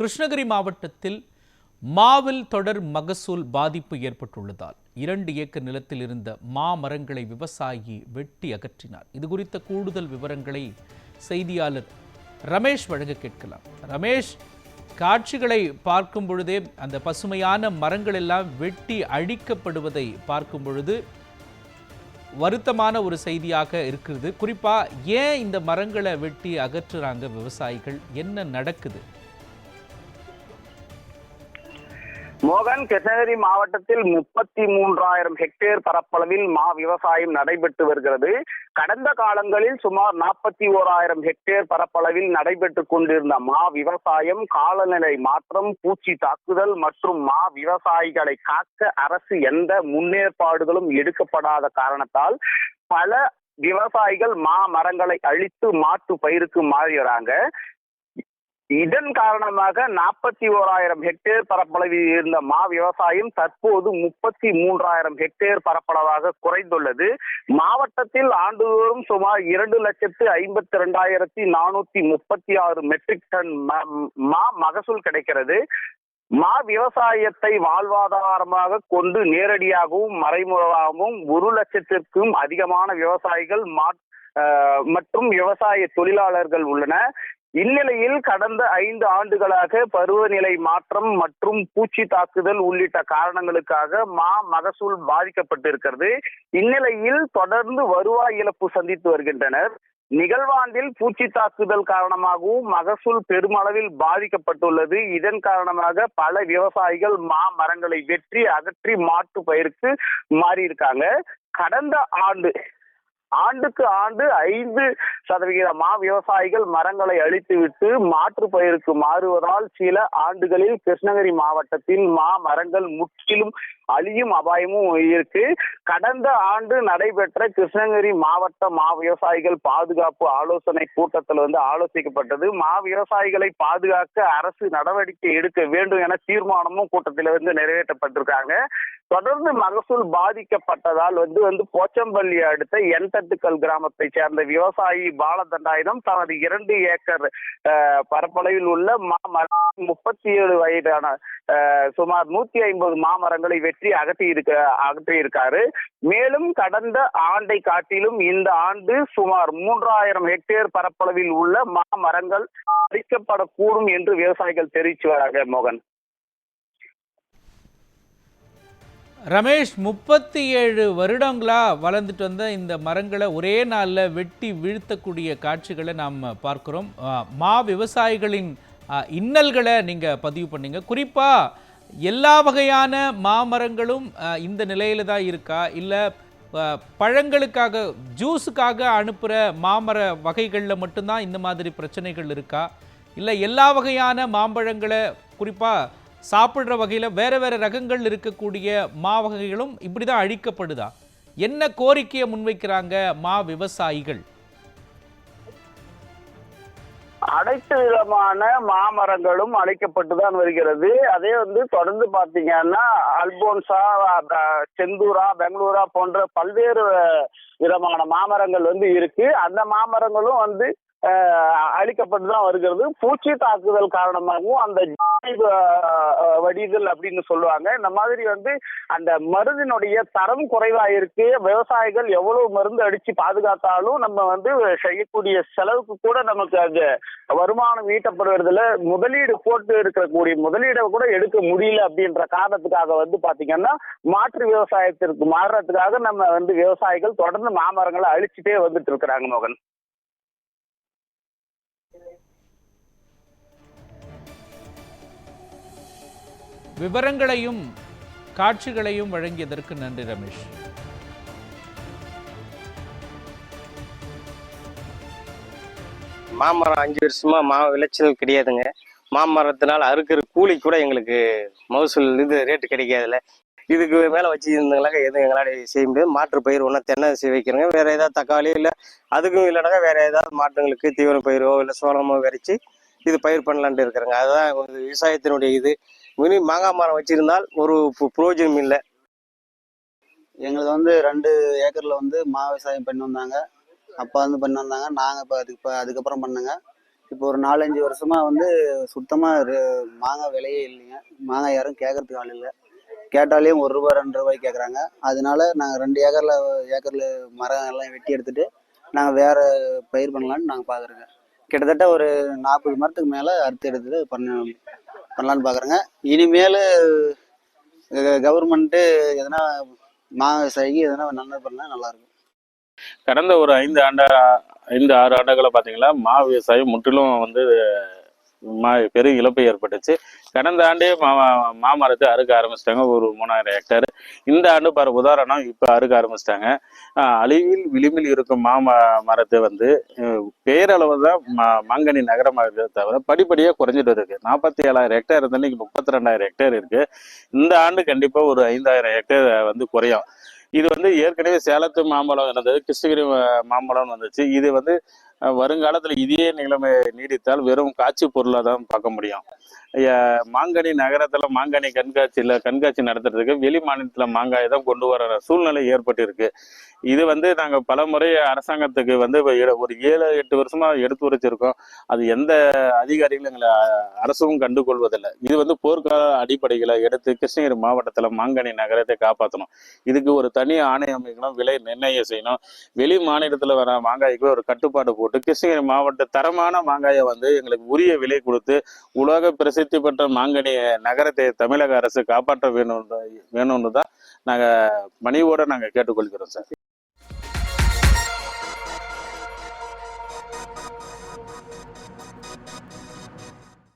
கிருஷ்ணகிரி மாவட்டத்தில் மாவில் தொடர் மகசூல் பாதிப்பு ஏற்பட்டுள்ளதால் 2 ஏக்கர் நிலத்தில் இருந்த மாமரங்களை விவசாயி வெட்டி அகற்றினார். இது குறித்த கூடுதல் விவரங்களை செய்தியாளர் ரமேஷ் வழங்க கேட்கலாம். ரமேஷ், காட்சிகளை பார்க்கும் பொழுதே அந்த பசுமையான மரங்கள் எல்லாம் வெட்டி அழிக்கப்படுவதை பார்க்கும் பொழுது வருத்தமான ஒரு செய்தியாக இருக்கிறது. குறிப்பா ஏன் இந்த மரங்களை வெட்டி அகற்றுறாங்க விவசாயிகள்? என்ன நடக்குது? மோகன், கிருஷ்ணகிரி மாவட்டத்தில் 33,000 ஹெக்டேர் பரப்பளவில் மா விவசாயம் நடைபெற்று வருகிறது. கடந்த காலங்களில் சுமார் 41,000 ஹெக்டேர் பரப்பளவில் நடைபெற்று கொண்டிருந்த மா விவசாயம் காலநிலை மாற்றம், பூச்சி தாக்குதல் மற்றும் மா விவசாயிகளை காக்க அரசு எந்த முன்னேற்பாடுகளும் எடுக்கப்படாத காரணத்தால் பல விவசாயிகள் மா மரங்களை அழித்து மாற்று பயிருக்கு மாறுகிறாங்க. இதன் காரணமாக 41,000 ஹெக்டேர் பரப்பளவில் இருந்த மா விவசாயம் தற்போது 33,000 ஹெக்டேர் பரப்பளவாக குறைந்துள்ளது. மாவட்டத்தில் ஆண்டுதோறும் சுமார் 2,52,436 மெட்ரிக் டன் மா மகசூல் கிடைக்கிறது. மா விவசாயத்தை வாழ்வாதாரமாக கொண்டு நேரடியாகவும் மறைமுகமாகவும் 1,00,000க்கும் அதிகமான விவசாயிகள் மற்றும் விவசாய தொழிலாளர்கள் உள்ளன. இந்நிலையில் கடந்த 5 ஆண்டுகளாக பருவநிலை மாற்றம் மற்றும் பூச்சி தாக்குதல் உள்ளிட்ட காரணங்களுக்காக மா மகசூல் பாதிக்கப்பட்டிருக்கிறது. இந்நிலையில் தொடர்ந்து வருவாய் இழப்பு சந்தித்து வருகின்றனர். நிகழ்வாண்டில் பூச்சி தாக்குதல் காரணமாகவும் மகசூல் பெருமளவில் பாதிக்கப்பட்டுள்ளது. இதன் காரணமாக பல விவசாயிகள் மா மரங்களை வெட்டி அகற்றி மாற்று பயிருக்கு மாறியிருக்காங்க. கடந்த ஆண்டுக்கு ஆண்டு 5% மா விவசாயிகள் மரங்களை அழித்துவிட்டு மாற்று பயிருக்கு மாறுவதால் சில ஆண்டுகளில் கிருஷ்ணகிரி மாவட்டத்தில் மா மரங்கள் முற்றிலும் அழியும் அபாயமும் இருக்கு. கடந்த ஆண்டு நடைபெற்ற கிருஷ்ணகிரி மாவட்ட மா விவசாயிகள் பாதுகாப்பு ஆலோசனை கூட்டத்தில் ஆலோசிக்கப்பட்டது. மா விவசாயிகளை பாதுகாக்க அரசு நடவடிக்கை எடுக்க வேண்டும் என தீர்மானமும் கூட்டத்தில் நிறைவேற்றப்பட்டிருக்காங்க. தொடர்ந்து மகசூல் பாதிக்கப்பட்டதால் போச்சம்பள்ளி அடுத்த என்தட்டுக்கல் கிராமத்தை சேர்ந்த விவசாயி பாலதண்டாயுதம் தனது 2 ஏக்கர் பரப்பளவில் உள்ள 37 வயதான சுமார் 150 மாமரங்களை வெற்றி அகற்றியிருக்காரு. மேலும் கடந்த ஆண்டை காட்டிலும் இந்த ஆண்டு சுமார் 3,000 ஹெக்டேர் பரப்பளவில் உள்ள மாமரங்கள் அழிக்கப்படக்கூடும் என்று விவசாயிகள் தெரிவித்து வராங்க. மோகன், ரமேஷ், 37 வருடங்களா வளர்ந்துட்டு வந்த இந்த மரங்களை ஒரே நாளில் வெட்டி வீழ்த்தக்கூடிய காட்சிகளை நாம் பார்க்கிறோம். மா விவசாயிகளின் இன்னல்களை நீங்கள் பதிவு பண்ணீங்க. குறிப்பாக எல்லா வகையான மாமரங்களும் இந்த நிலையில தான் இருக்கா, இல்லை பழங்களுக்காக ஜூஸுக்காக அனுப்புகிற மாமர வகைகளில் மட்டும்தான் இந்த மாதிரி பிரச்சனைகள் இருக்கா, இல்லை எல்லா வகையான மாம்பழங்களை குறிப்பாக சாப்பிட்ற வகையில் வேறு வேறு ரகங்கள் இருக்கக்கூடிய மா வகைகளும் இப்படி தான் அழிக்கப்படுதா? என்ன கோரிக்கையை முன்வைக்கிறாங்க மா விவசாயிகள்? அனைத்து விதமான மாமரங்களும் அழிக்கப்பட்டுதான் வருகிறது. அதே தொடர்ந்து பார்த்தீங்கன்னா அல்போன்சா, செந்தூரா, பெங்களூரா போன்ற பல்வேறு விதமான மாமரங்கள் இருக்கு. அந்த மாமரங்களும் அழிக்கப்பட்டுதான் வருகிறது. பூச்சி தாக்குதல் காரணமாகவும் அந்த வடிதல் அப்படின்னு சொல்லுவாங்க. இந்த மாதிரி அந்த மருந்தினுடைய தரம் குறைவா இருக்கு. விவசாயிகள் எவ்வளவு மருந்து அடிச்சு பாதுகாத்தாலும் நம்ம செய்யக்கூடிய செலவுக்கு கூட நமக்கு அந்த வருமானம் ஈட்டப்படுவதில் முதலீடு போட்டு இருக்கக்கூடிய முதலீடை கூட எடுக்க முடியல அப்படின்ற காரணத்துக்காக பாத்தீங்கன்னா மாற்று விவசாயத்திற்கு மாறுறதுக்காக நம்ம விவசாயிகள் தொடர்ந்து மாமரங்களை அழிச்சுட்டே இருக்கிறாங்க. மோகன், விவரங்களையும் காட்சிகளையும் வழங்கியதற்கு நன்றி ரமேஷ். மாமரம் 5 வருஷமா விளைச்சல் கிடையாதுங்க. மாமரத்தினால அறுக்கிற கூலி கூட எங்களுக்கு மகசூல் ரேட்டு கிடைக்காதுல்ல. இதுக்கு மேலே வச்சு இருந்தாங்களாக்க எதுவும் எங்களால் செய்ய முடியாது. மாற்று பயிர் ஒன்றா தென்னை வைக்கிறோங்க. வேற ஏதாவது தக்காளி இல்லை அதுக்கும் இல்லைனாக்கா வேற ஏதாவது மாட்டுங்களுக்கு தீவன பயிரோ இல்லை சோளமோ விரைச்சி இது பயிர் பண்ணலான்ட்டு இருக்கிறாங்க. அதுதான் விவசாயத்தினுடைய இது. மாங்காய் மரம் வச்சிருந்தால் ஒரு புரோஜனம் இல்லை. எங்களுக்கு 2 ஏக்கர்ல மா விவசாயம் பண்ணி வந்தாங்க. அப்பா பண்ணி வந்தாங்க. நாங்கள் இப்போ அதுக்கப்புறம் பண்ணுங்க. இப்போ ஒரு 4-5 வருஷமா வந்து சுத்தமா மாங்காய் விலையே இல்லைங்க. மாங்காய் யாரும் கேட்கறதுக்கு ஆள் இல்லை. கேட்டாலேயும் ₹1 ₹2 கேட்குறாங்க. அதனால நாங்கள் 2 ஏக்கர்ல மரம் எல்லாம் வெட்டி எடுத்துட்டு நாங்கள் வேற பயிர் பண்ணலான்னு நாங்கள் பார்க்குறோங்க. கிட்டத்தட்ட ஒரு 40 மரத்துக்கு மேலே அறுத்து எடுத்துட்டு பண்ணலான்னு பார்க்குறோங்க. இனிமேல் கவர்மெண்ட்டு எதனா மாங்காய் விவசாயிக்கு எதனா நல்லது பண்ணால் நல்லாயிருக்கும். கடந்த ஒரு 5-6 ஆண்டுகளை பார்த்தீங்கன்னா விவசாயம் முற்றிலும் வந்து பெரிய இழப்பு ஏற்பட்டுச்சு. கடந்த ஆண்டே மாமரத்தை அறுக்க ஆரம்பிச்சிட்டாங்க, ஒரு 3000 ஹெக்டேர். இந்த ஆண்டு உதாரணம் இப்போ அறுக்க ஆரம்பிச்சிட்டாங்க. அழிவில் விளிம்பில் இருக்கும் மரத்தை வந்து பேரளவு தான் மாங்கனி நகரமாக தவிர படிப்படியாக குறைஞ்சிட்டு இருக்கு. 47,000 ஹெக்டேர் இருந்து இன்னைக்கு 32,000 ஹெக்டேர் இருக்கு. இந்த ஆண்டு கண்டிப்பாக ஒரு 5,000 ஹெக்டேர் வந்து குறையும். இது வந்து ஏற்கனவே சேலத்து மாம்பழம் இருந்தது, கிருஷ்ணகிரி மாம்பழம் வந்துச்சு. இது வந்து வருங்காலத்தில் இதே நிலைமை நீடித்தால் வெறும் காட்சி பொருளாக தான் பார்க்க முடியும். மாங்கனி நகரத்தில் மாங்கனி கண்காட்சி நடத்துறதுக்கு வெளி மாநிலத்தில் மாங்காயை தான் கொண்டு வர சூழ்நிலை ஏற்பட்டு இருக்கு. இது வந்து நாங்கள் பல முறை அரசாங்கத்துக்கு வந்து ஒரு 7-8 வருஷமா எடுத்து வச்சிருக்கோம். அது எந்த அதிகாரிகளும் எங்களை அரசும் கண்டுகொள்வதில்லை. இது வந்து போர்க்கால அடிப்படைகளை எடுத்து கிருஷ்ணகிரி மாவட்டத்தில் மாங்கனி நகரத்தை காப்பாற்றணும். இதுக்கு ஒரு தனி ஆணையம் அமைக்கணும், விலை நிர்ணயம் செய்யணும். வெளி மாநிலத்தில் வர மாங்காய்க்கு ஒரு கட்டுப்பாடு போட்டு கிருஷ்ணகிரி மாவட்ட தரமான மாங்காயை வந்து எங்களுக்கு உரிய விலை கொடுத்து உலக பிரசித்தி பெற்ற மாங்கனி நகரத்தை தமிழக அரசு காப்பாற்ற வேணும்னு தான் நாங்கள் பணிவோடு நாங்கள் கேட்டுக்கொள்கிறோம் சார்.